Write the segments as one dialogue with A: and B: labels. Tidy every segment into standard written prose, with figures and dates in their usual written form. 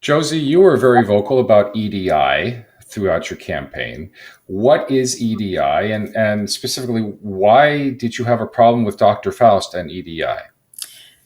A: Josie, you were very vocal about EDI throughout your campaign. What is EDI, and specifically, why did you have a problem with Dr. Faust and EDI?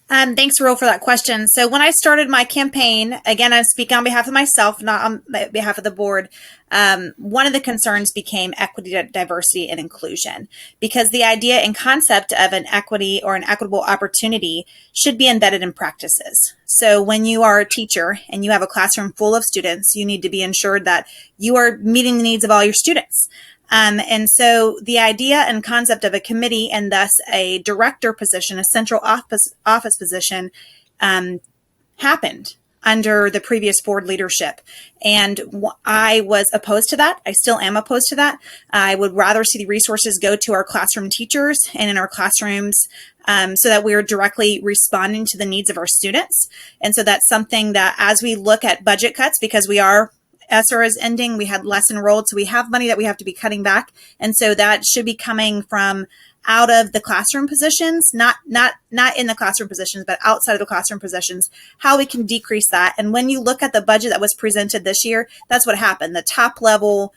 B: Thanks, Reuel, for that question. So when I started my campaign, again, I speak on behalf of myself, not on behalf of the board. One of the concerns became equity, diversity, and inclusion, because the idea and concept of an equity or an equitable opportunity should be embedded in practices. So when you are a teacher and you have a classroom full of students, you need to be ensured that you are meeting the needs of all your students. And so the idea and concept of a committee and thus a director position, a central office position, happened under the previous board leadership. And I was opposed to that. I still am opposed to that. I would rather see the resources go to our classroom teachers and in our classrooms so that we are directly responding to the needs of our students. And so that's something that as we look at budget cuts, because we are ESSER is ending, we had less enrolled, so we have money that we have to be cutting back. And so that should be coming from out of the classroom positions, not in the classroom positions, but outside of the classroom positions, how we can decrease that. And when you look at the budget that was presented this year, that's what happened. The top level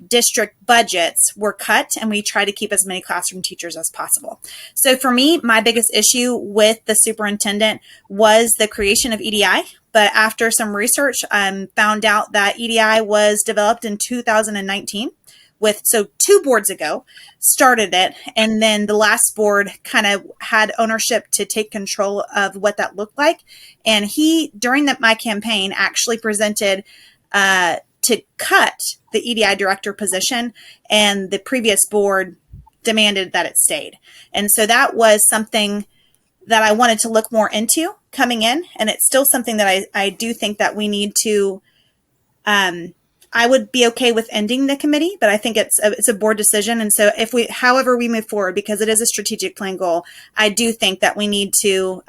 B: district budgets were cut, and we try to keep as many classroom teachers as possible. So for me, my biggest issue with the superintendent was the creation of EDI. But after some research, found out that EDI was developed in 2019 so 2 boards ago started it. And then the last board kind of had ownership to take control of what that looked like. And he, during my campaign, actually presented to cut the EDI director position, and the previous board demanded that it stayed. And so that was something that I wanted to look more into coming in. And it's still something that I do think that we need to, I would be okay with ending the committee, but I think it's a board decision. And so however we move forward, because it is a strategic plan goal, I do think that we need to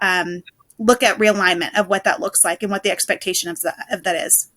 B: look at realignment of what that looks like and what the expectation of that is.